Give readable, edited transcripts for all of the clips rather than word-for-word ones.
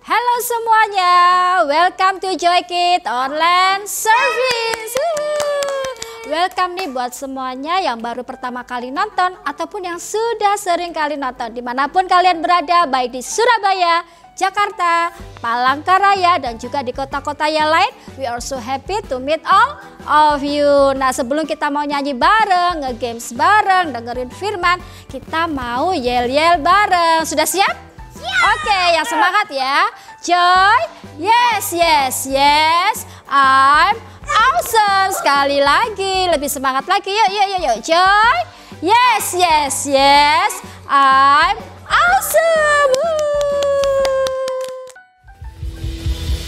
Halo semuanya, welcome to Joy Kid Online Service. Welcome nih buat semuanya yang baru pertama kali nonton ataupun yang sudah sering kali nonton dimanapun kalian berada, baik di Surabaya, Jakarta, Palangkaraya, dan juga di kota-kota yang lain. We are so happy to meet all of you. Nah, sebelum kita mau nyanyi bareng, nge-games bareng, dengerin firman, kita mau yel-yel bareng. Sudah siap? Oke, yang semangat ya. Joy, yes, yes, yes, I'm awesome. Sekali lagi, lebih semangat lagi. Yuk. Joy, yes, yes, yes, I'm awesome.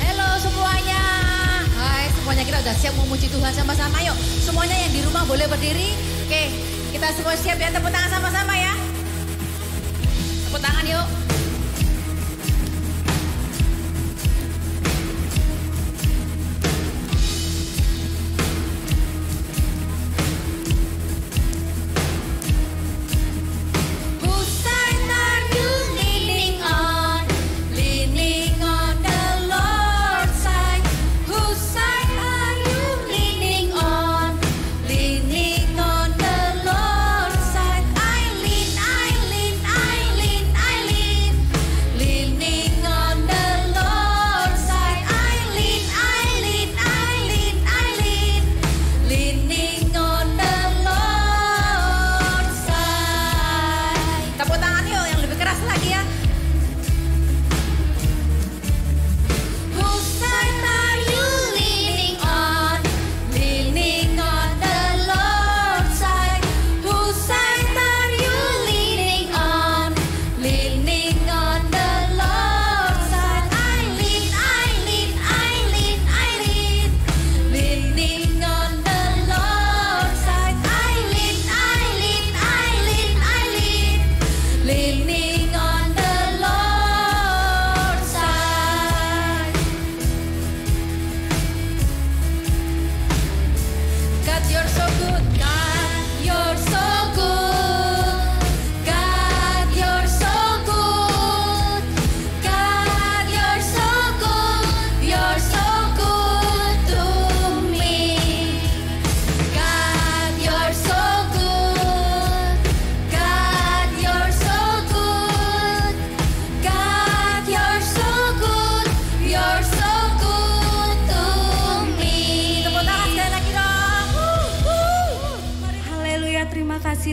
Halo semuanya. Hai semuanya, kita udah siap memuji Tuhan sama-sama. Yuk, semuanya yang di rumah boleh berdiri. Oke, kita semua siap ya, tepuk tangan sama-sama ya. Tepuk tangan yuk.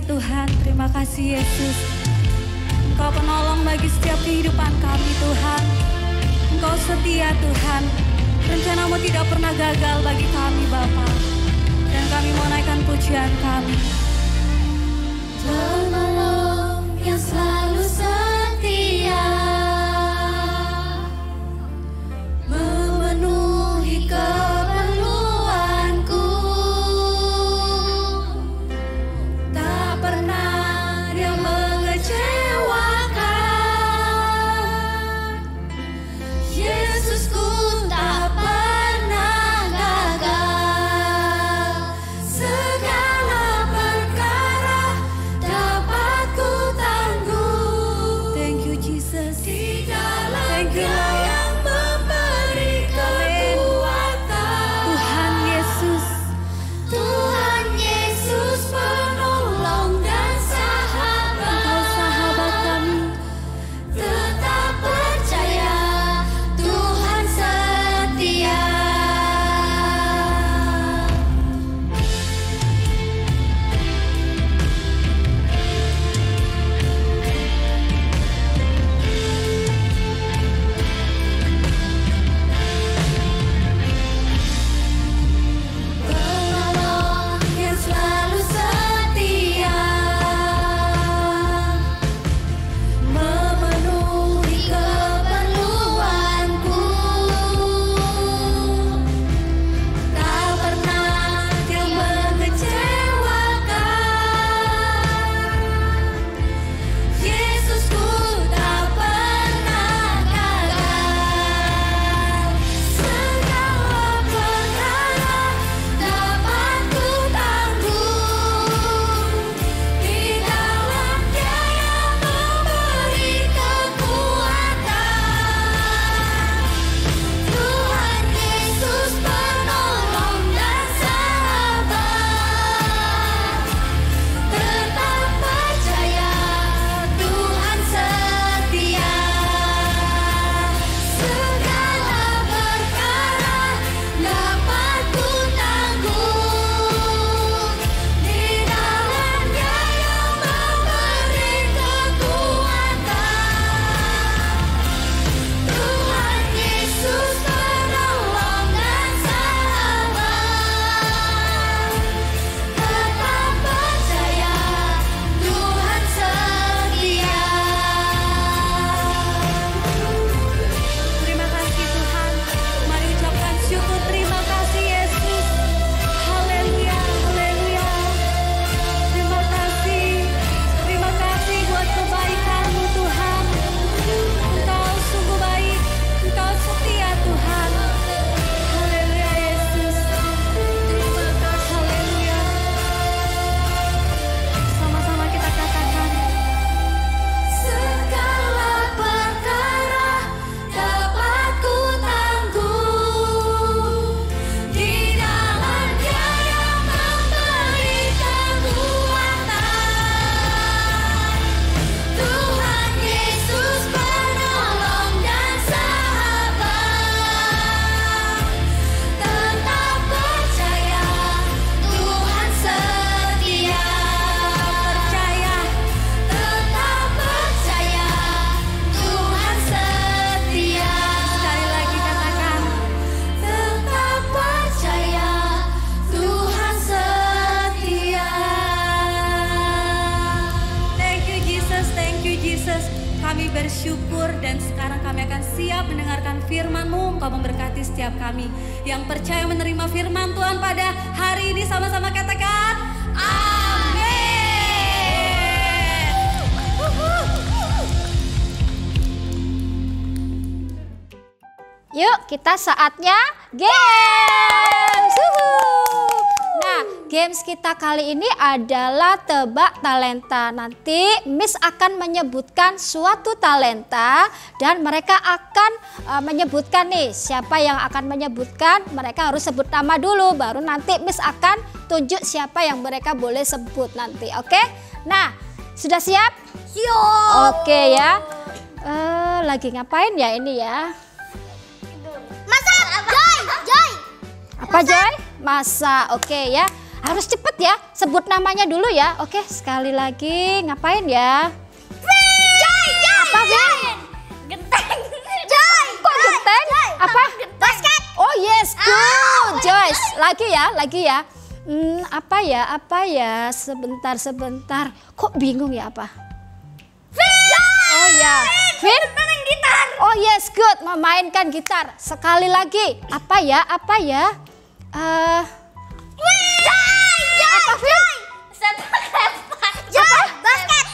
Tuhan, terima kasih Yesus. Engkau penolong bagi setiap kehidupan kami Tuhan. Engkau setia Tuhan. Rencanamu tidak pernah gagal bagi kami Bapa. Dan kami mau naikkan pujian kami. Penolong yang selalu setia, memenuhi keperluanku. Tak pernah Dia mengecewakan. Yesusku tak pernah gagal. Segala perkara dapat ku tanggung. mendengarkan firman-Mu. Engkau memberkati setiap kami yang percaya menerima firman Tuhan pada hari ini. Sama-sama katakan amin. Yuk, kita saatnya games. Nah, games kita kali ini adalah tebak talenta. Nanti Miss akan menyebutkan suatu talenta dan mereka akan menyebutkan nih siapa yang akan menyebutkan. Mereka harus sebut nama dulu, baru nanti Miss akan tunjuk siapa yang mereka boleh sebut nanti. Oke? Nah, sudah siap? Siap. Oke ya. Lagi ngapain ya ini ya? Apa Joy? Masak. Oke ya. Harus cepet ya. Sebut namanya dulu ya. Oke, sekali lagi. Ngapain ya? Joy. Apa Vin? Genteng. Joy. Kok genteng? Apa? Basket. Oh yes, good. Joyce. Lagi ya. Apa ya? Sebentar. Kok bingung ya apa? Oh ya. Vin? Main gitar. Oh yes, good. Memainkan gitar. Sekali lagi. Apa ya? Apa Vin? Sepak lempar. Joy. Basket.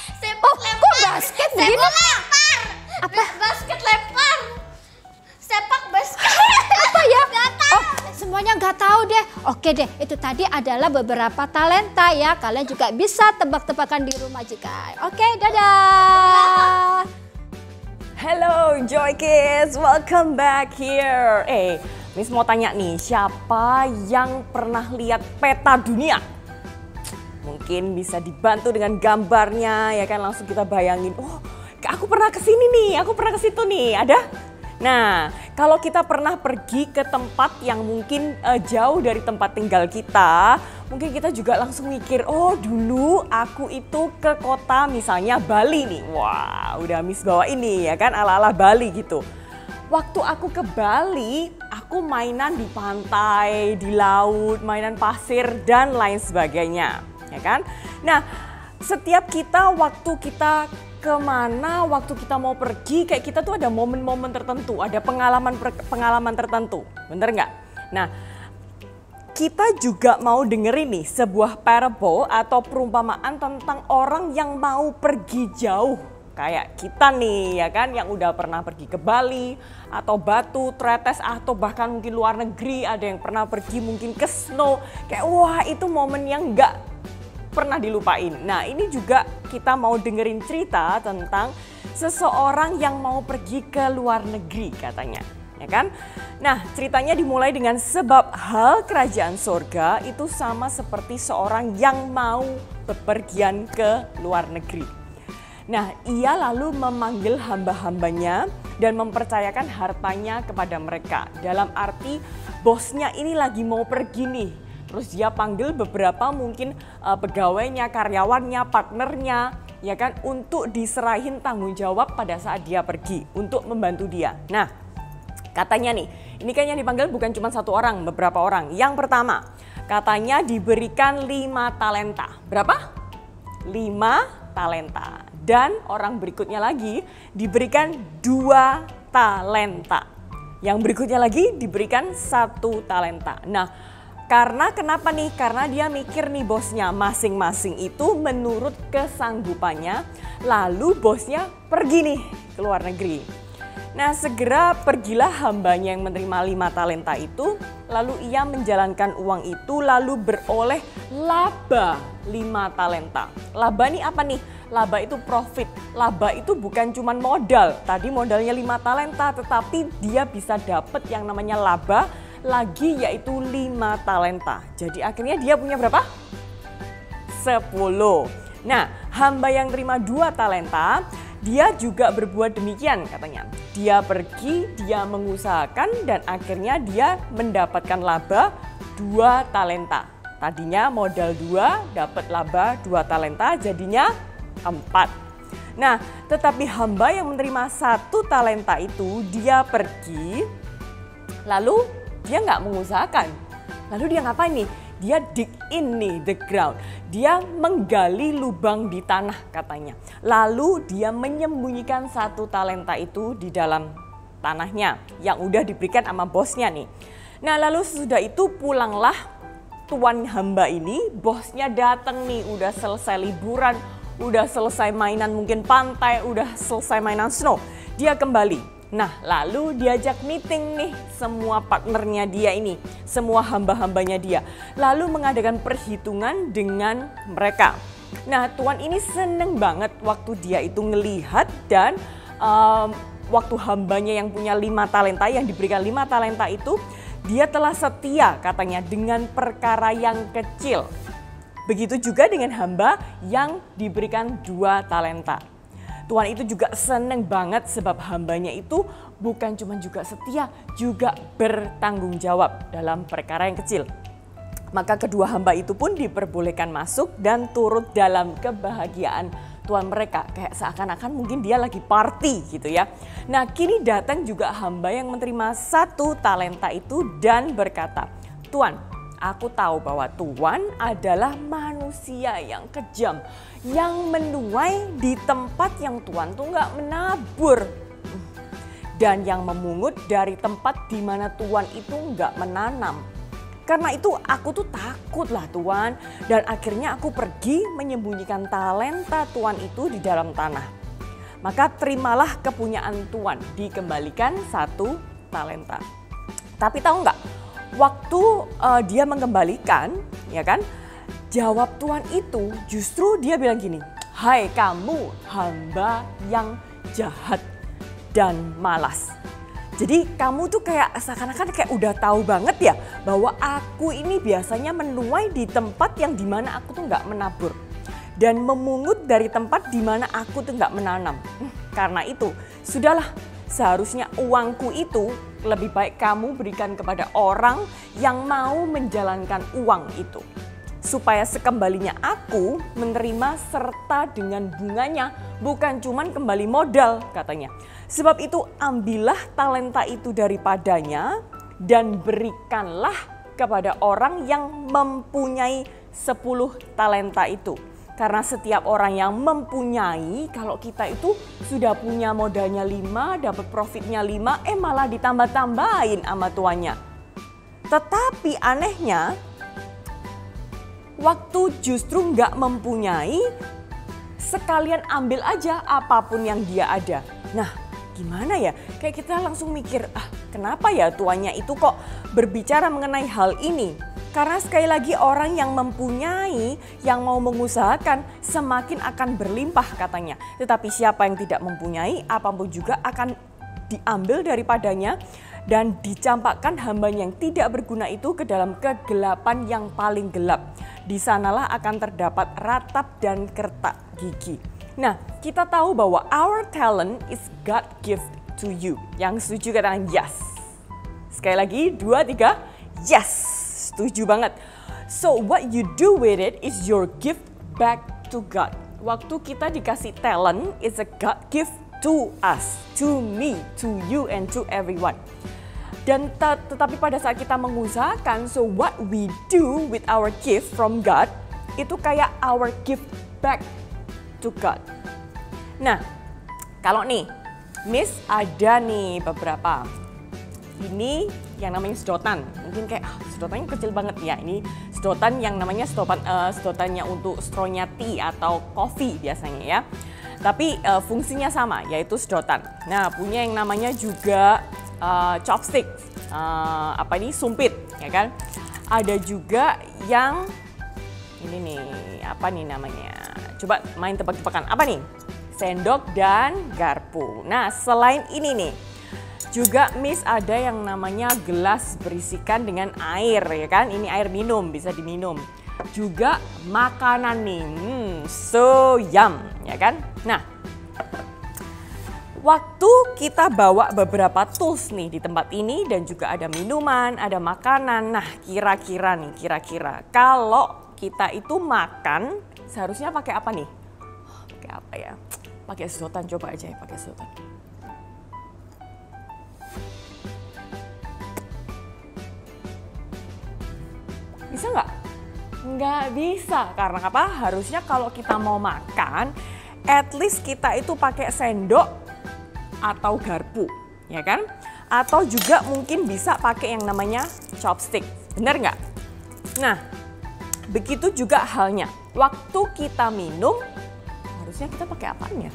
Oh, kok basket begini? Sepak lempar. Apa? Basket lempar. Sepak basket. Apa ya? Gak tahu. Oh, semuanya nggak tahu deh. Oke deh, itu tadi adalah beberapa talenta ya. Kalian juga bisa tebak-tebakan di rumah juga. Oke, dadah. Hello Joy Kids, welcome back here. Miss mau tanya nih, siapa yang pernah lihat peta dunia? Mungkin bisa dibantu dengan gambarnya, ya kan, langsung kita bayangin, oh aku pernah kesini nih, aku pernah ke situ nih, ada? Nah, kalau kita pernah pergi ke tempat yang mungkin jauh dari tempat tinggal kita, mungkin kita juga langsung mikir, oh dulu aku itu ke kota misalnya Bali nih. Wah, udah Miss bawa ini ya kan, ala-ala Bali gitu. Waktu aku ke Bali, aku mainan di pantai, di laut, mainan pasir dan lain sebagainya, ya kan? Nah, setiap kita waktu kita kemana, waktu kita mau pergi, kayak kita tuh ada momen-momen tertentu, ada pengalaman tertentu, bener nggak? Nah, kita juga mau dengerin nih sebuah parable atau perumpamaan tentang orang yang mau pergi jauh. Kayak kita nih ya kan, yang udah pernah pergi ke Bali atau Batu, Tretes atau bahkan mungkin luar negeri, ada yang pernah pergi mungkin ke Snow. Kayak wah itu momen yang nggak pernah dilupain. Nah ini juga kita mau dengerin cerita tentang seseorang yang mau pergi ke luar negeri katanya. Ya kan? Nah ceritanya dimulai dengan sebab hal kerajaan sorga itu sama seperti seorang yang mau bepergian ke luar negeri. Nah ia lalu memanggil hamba-hambanya dan mempercayakan hartanya kepada mereka. Dalam arti bosnya ini lagi mau pergi nih. Terus dia panggil beberapa mungkin pegawainya, karyawannya, partnernya, ya kan, untuk diserahin tanggung jawab pada saat dia pergi untuk membantu dia. Nah, katanya nih, ini kan yang dipanggil bukan cuma satu orang, beberapa orang. Yang pertama, katanya diberikan 5 talenta. Berapa? 5 talenta. Dan orang berikutnya lagi diberikan 2 talenta. Yang berikutnya lagi diberikan 1 talenta. Nah, karena kenapa nih? Karena dia mikir nih bosnya masing-masing itu menurut kesanggupannya. Lalu bosnya pergi nih ke luar negeri. Nah segera pergilah hambanya yang menerima 5 talenta itu. Lalu ia menjalankan uang itu lalu beroleh laba 5 talenta. Laba nih apa nih? Laba itu profit. Laba itu bukan cuma modal. Tadi modalnya 5 talenta tetapi dia bisa dapat yang namanya laba lagi yaitu 5 talenta. Jadi akhirnya dia punya berapa? 10. Nah, hamba yang terima 2 talenta, dia juga berbuat demikian katanya. Dia pergi, dia mengusahakan dan akhirnya dia mendapatkan laba 2 talenta. Tadinya modal 2, dapat laba 2 talenta, jadinya 4. Nah, tetapi hamba yang menerima 1 talenta itu, dia pergi, lalu dia nggak mengusahakan. Lalu dia ngapain nih? Dia dig in nih the ground. Dia menggali lubang di tanah katanya. Lalu dia menyembunyikan 1 talenta itu di dalam tanahnya yang udah diberikan sama bosnya nih. Nah lalu sesudah itu pulanglah tuan hamba ini, bosnya datang nih, udah selesai liburan, udah selesai mainan mungkin pantai, udah selesai mainan snow. Dia kembali. Nah lalu diajak meeting nih semua partnernya dia ini, semua hamba-hambanya dia. Lalu mengadakan perhitungan dengan mereka. Nah tuan ini seneng banget waktu dia itu ngelihat dan waktu hambanya yang punya 5 talenta, yang diberikan 5 talenta itu, dia telah setia katanya dengan perkara yang kecil. Begitu juga dengan hamba yang diberikan 2 talenta. Tuan itu juga seneng banget sebab hambanya itu bukan cuma juga setia, juga bertanggung jawab dalam perkara yang kecil. Maka kedua hamba itu pun diperbolehkan masuk dan turut dalam kebahagiaan tuan mereka. Kayak seakan-akan mungkin dia lagi party gitu ya. Nah kini datang juga hamba yang menerima 1 talenta itu dan berkata, "Tuan, aku tahu bahwa Tuan adalah manusia yang kejam, yang menuai di tempat yang Tuan tuh nggak menabur. Dan yang memungut dari tempat di mana Tuan itu nggak menanam. Karena itu aku tuh takut lah Tuan, dan akhirnya aku pergi menyembunyikan talenta Tuan itu di dalam tanah. Maka terimalah kepunyaan Tuan, dikembalikan 1 talenta." Tapi tahu nggak? Waktu dia mengembalikan, ya kan, jawab Tuan itu justru dia bilang gini, "Hai kamu hamba yang jahat dan malas." Jadi kamu tuh kayak seakan-akan kayak udah tahu banget ya bahwa aku ini biasanya menuai di tempat yang dimana aku tuh nggak menabur. Dan memungut dari tempat dimana aku tuh nggak menanam. Karena itu sudahlah, seharusnya uangku itu lebih baik kamu berikan kepada orang yang mau menjalankan uang itu. Supaya sekembalinya aku menerima serta dengan bunganya, bukan cuman kembali modal katanya. Sebab itu ambillah talenta itu daripadanya dan berikanlah kepada orang yang mempunyai 10 talenta itu. Karena setiap orang yang mempunyai, kalau kita itu sudah punya modalnya 5, dapat profitnya 5, malah ditambah-tambahin sama tuannya. Tetapi anehnya, waktu justru nggak mempunyai, sekalian ambil aja apapun yang dia ada. Nah, gimana ya? Kayak kita langsung mikir, kenapa ya tuannya itu kok berbicara mengenai hal ini? Karena sekali lagi orang yang mempunyai, yang mau mengusahakan semakin akan berlimpah katanya. Tetapi siapa yang tidak mempunyai, apapun juga akan diambil daripadanya dan dicampakkan hambanya yang tidak berguna itu ke dalam kegelapan yang paling gelap. Di sanalah akan terdapat ratap dan kertak gigi. Nah, kita tahu bahwa our talent is God gift to you. Yang setuju katakan yes. Sekali lagi, 2, 3, yes. Setuju banget. So what you do with it is your gift back to God. Waktu kita dikasih talent, it's a God gift to us, to me, to you, and to everyone. Dan tetapi pada saat kita mengusahakan, so what we do with our gift from God, itu kayak our gift back to God. Nah, kalau nih, Miss ada nih beberapa. Ini yang namanya sedotan. Mungkin kayak sedotannya kecil banget ya. Ini sedotan yang namanya sedotannya untuk strawnya tea atau kopi biasanya ya. Tapi fungsinya sama, yaitu sedotan. Nah, punya yang namanya juga chopstick. Sumpit, ya kan? Ada juga yang ini nih, apa nih namanya? Coba main tebak-tebakan. Apa nih? Sendok dan garpu. Nah, selain ini nih, juga Miss ada yang namanya gelas berisikan dengan air, ya kan? Ini air minum, bisa diminum. Juga makanan nih, so yum, ya kan? Nah, waktu kita bawa beberapa tools nih di tempat ini dan juga ada minuman, ada makanan. Nah, kira-kira kalau kita itu makan, seharusnya pakai apa nih? Pakai apa ya? Pakai sedotan, coba aja ya pakai sedotan. Bisa nggak? Nggak bisa. Karena apa? Harusnya kalau kita mau makan, at least kita itu pakai sendok atau garpu. ya kan? Atau juga mungkin bisa pakai yang namanya chopstick, benar nggak? Nah, begitu juga halnya, waktu kita minum, harusnya kita pakai apaan ya?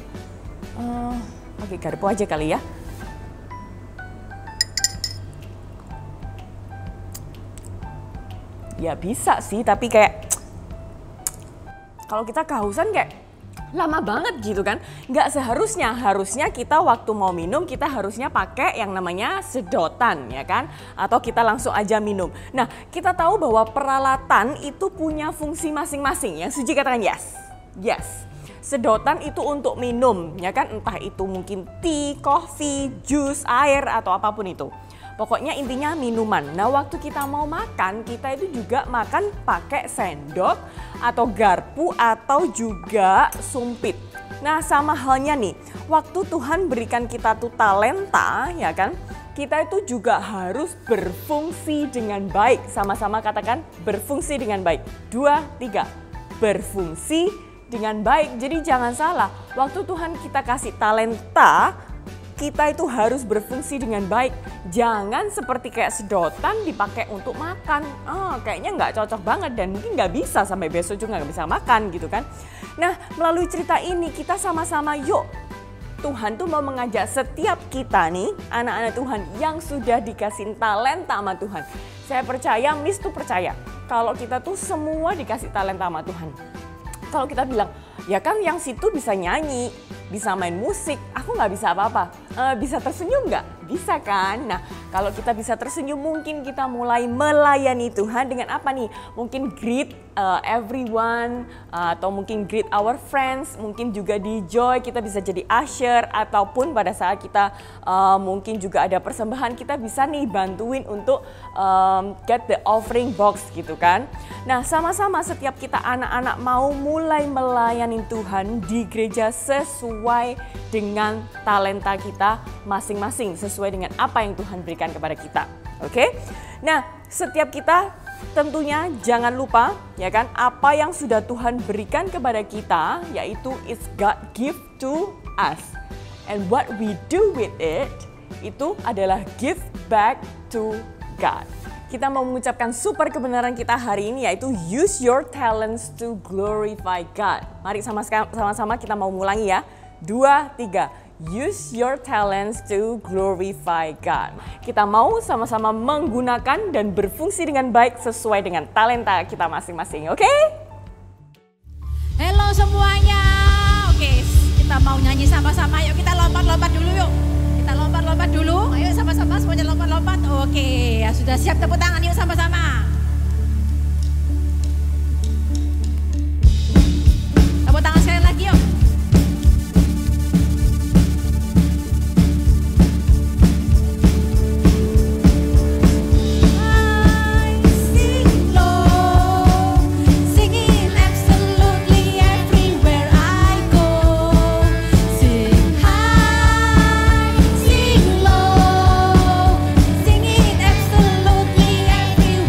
Pakai garpu aja kali ya. Ya bisa sih, tapi kayak kalau kita kehausan kayak lama banget gitu kan. Nggak seharusnya, harusnya kita waktu mau minum kita harusnya pakai yang namanya sedotan ya kan. Atau kita langsung aja minum. Nah, kita tahu bahwa peralatan itu punya fungsi masing-masing ya. Suji katakan yes. Yes. Sedotan itu untuk minum ya kan. Entah itu mungkin tea, coffee, jus, air atau apapun itu. Pokoknya intinya minuman. Nah, waktu kita mau makan, kita itu juga makan pakai sendok atau garpu atau juga sumpit. Nah, sama halnya nih, waktu Tuhan berikan kita tuh talenta, ya kan? Kita itu juga harus berfungsi dengan baik. Sama-sama katakan berfungsi dengan baik. 2, 3. Berfungsi dengan baik. Jadi jangan salah, waktu Tuhan kita kasih talenta, kita itu harus berfungsi dengan baik. Jangan seperti kayak sedotan dipakai untuk makan. Kayaknya nggak cocok banget dan mungkin nggak bisa sampai besok juga nggak bisa makan gitu kan. Nah, melalui cerita ini kita sama-sama yuk. Tuhan tuh mau mengajak setiap kita nih, anak-anak Tuhan yang sudah dikasih talenta sama Tuhan. Saya percaya, Miss tuh percaya, kalau kita tuh semua dikasih talenta sama Tuhan. Kalau kita bilang, ya kan yang situ bisa nyanyi, bisa main musik, aku nggak bisa apa-apa. Bisa tersenyum nggak? Bisa kan? Nah, kalau kita bisa tersenyum mungkin kita mulai melayani Tuhan dengan apa nih? Mungkin greet everyone, atau mungkin greet our friends, mungkin juga di Joy kita bisa jadi usher, ataupun pada saat kita mungkin juga ada persembahan, kita bisa nih bantuin untuk get the offering box gitu kan. Nah, sama-sama setiap kita anak-anak mau mulai melayani Tuhan di gereja sesuai dengan talenta kita masing-masing, sesuai dengan apa yang Tuhan berikan kepada kita. Oke? Nah, setiap kita tentunya jangan lupa ya kan apa yang sudah Tuhan berikan kepada kita, yaitu it's God give to us. And what we do with it itu adalah give back to God. Kita mau mengucapkan super kebenaran kita hari ini, yaitu use your talents to glorify God. Mari sama-sama kita mau mengulangi ya. 2, 3. Use your talents to glorify God. Kita mau sama-sama menggunakan dan berfungsi dengan baik sesuai dengan talenta kita masing-masing, oke? Halo semuanya. Oke, kita mau nyanyi sama-sama. Yuk kita lompat-lompat dulu yuk. Kita lompat-lompat dulu. Ayo sama-sama semuanya lompat-lompat. Oke, ya sudah siap, tepuk tangan yuk sama-sama. Tepuk tangan sekali lagi yuk.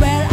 Where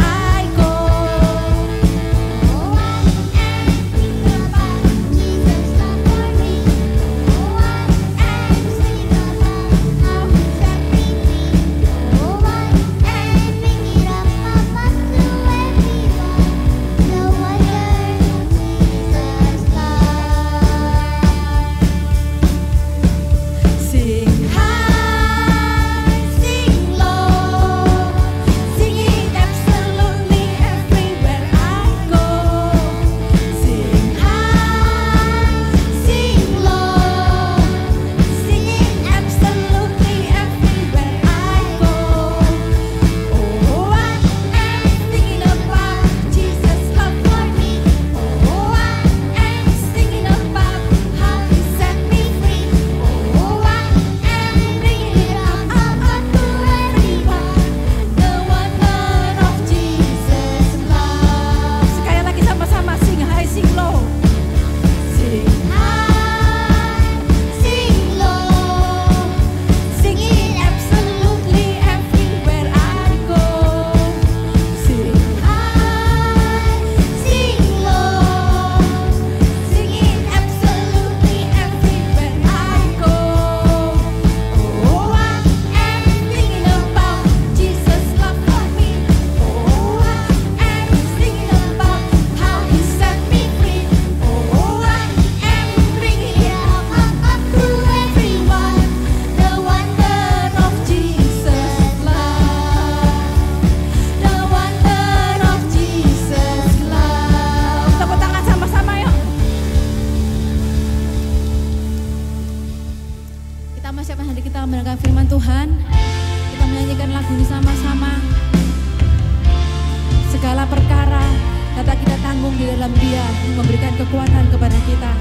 dalam Dia yang memberikan kekuatan kepada kita.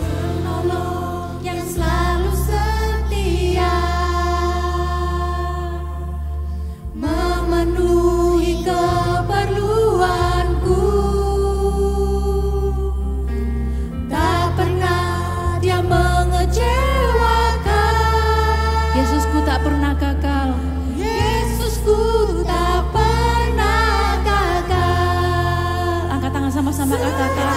Penolong yang selalu setia, memenuhi keperluanku. Tak pernah Dia mengecewakan. Yesusku tak pernah gagal. Yesusku tak pernah gagal. Angkat tangan sama-sama katakan.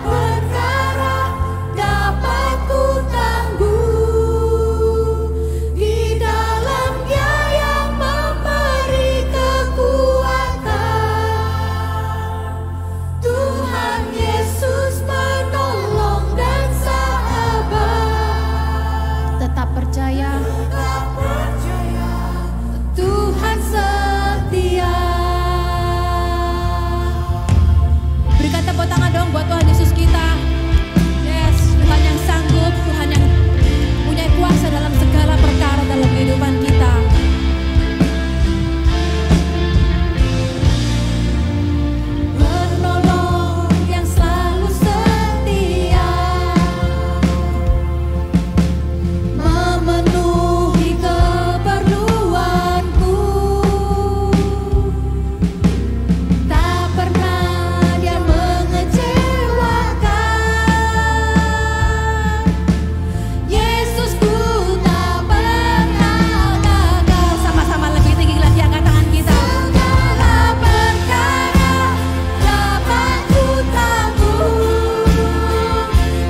Perkara dapat ku tangguh di dalam Dia yang memberi kekuatan. Tuhan Yesus menolong dan sahabat. Tetap percaya. Tuhan setia. Berikan tepuk tangan dong buat Tuhan Yesus kita. Yes, Tuhan yang sanggup, Tuhan yang punya kuasa dalam segala perkara dalam kehidupan kita. Penolong yang selalu setia, memenuhi keperluanku. Tak pernah Dia mengecewakan. Yesusku tak pernah gagal. Sama-sama lebih tinggi lagi angkat tangan kita. Segala perkara dapat ku tangguh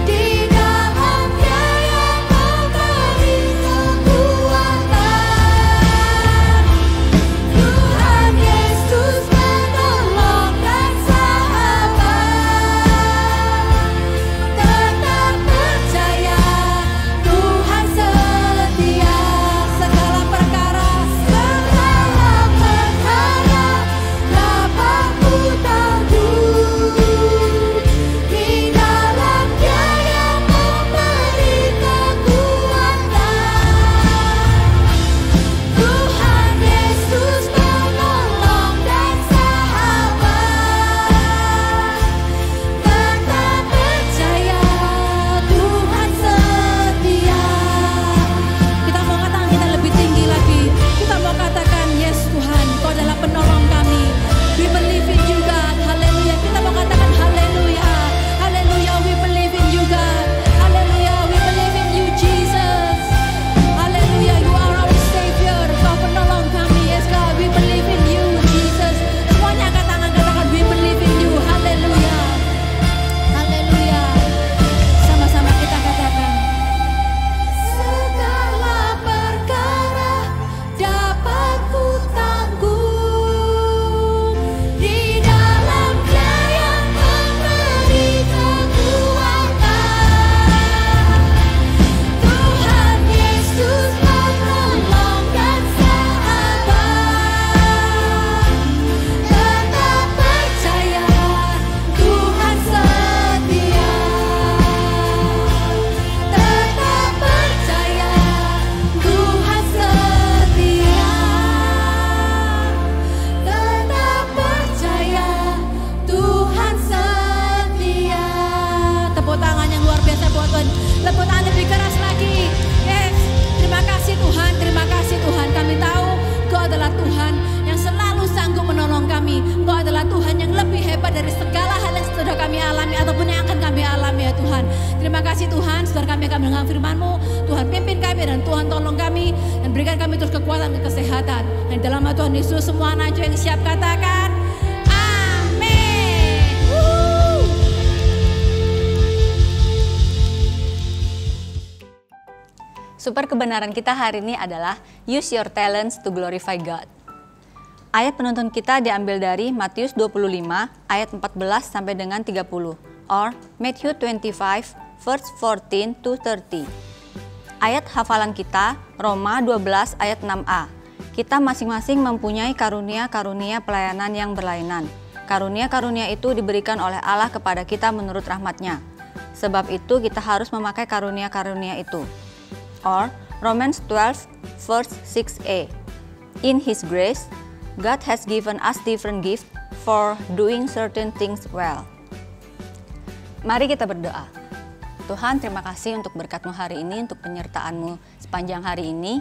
di dalam Dia yang memberi kekuatan. Tuhan Yesus menolong dan sahabat. Tetap percaya, Tuhan setia. Segala perkara dapat ku tangguh di dalam Dia yang memberi kekuatan. Tuhan Yesus menolong dan sahabat. Tetap percaya, Tuhan setia. Kita mau katakan kita lebih tinggi lagi. Kita mau katakan, yes Tuhan, Kau adalah penolong kami. We believe in you God. Haleluya. Kita mau katakan haleluya. Haleluya, we believe in you God. Haleluya, we believe in you Jesus. Haleluya, you are our Savior. Kau penolong kami. Yes God, we believe in you Jesus. Semuanya angkat tangan, katakan we believe in you. Haleluya. Haleluya. Sama-sama kita katakan. Segala perkara dapat ku tangguh di dalam Dia yang memberi kekuatan. Tuhan Yesus menolong dan sahabat. Tetap percaya, Tuhan setia. Tetap percaya, Tuhan setia. Tetap percaya, Tuhan setia. Tepuk tangan yang luar biasa buat Tuhan. Tepuk tangan lebih keras lagi. Yes, terima kasih Tuhan, terima kasih Tuhan. Kami tahu Kau adalah Tuhan yang selalu sanggup menolong kami. Kau adalah Tuhan yang lebih hebat dari segala hal yang sudah kami alami ataupun yang akan kami alami ya Tuhan. Terima kasih Tuhan, saudara kami akan mendengar firman-Mu. Tuhan pimpin kami dan Tuhan tolong kami dan berikan kami terus kekuatan dan kesehatan. Dan dalam nama Tuhan Yesus semua anak yang siap katakan amin. Super kebenaran kita hari ini adalah use your talents to glorify God. Ayat penuntun kita diambil dari Matius 25 ayat 14 sampai dengan 30 or Matthew 25 verse 14 to 30. Ayat hafalan kita Roma 12 ayat 6a. Kita masing-masing mempunyai karunia-karunia pelayanan yang berlainan. Karunia-karunia itu diberikan oleh Allah kepada kita menurut rahmat-Nya. Sebab itu kita harus memakai karunia-karunia itu. Or Romans 12 verse 6a. In His grace, God has given us different gifts for doing certain things well. Mari kita berdoa. Tuhan, terima kasih untuk berkat-Mu hari ini, untuk penyertaan-Mu sepanjang hari ini.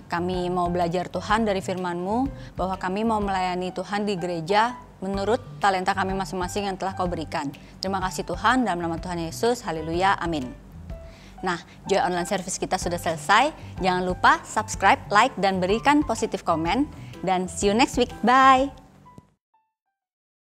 Kami mau belajar Tuhan dari firman-Mu, bahwa kami mau melayani Tuhan di gereja menurut talenta kami masing-masing yang telah Kau berikan. Terima kasih Tuhan, dalam nama Tuhan Yesus, haleluya, amin. Nah, Joy Online Service kita sudah selesai. Jangan lupa subscribe, like, dan berikan positif komen. Dan see you next week, bye!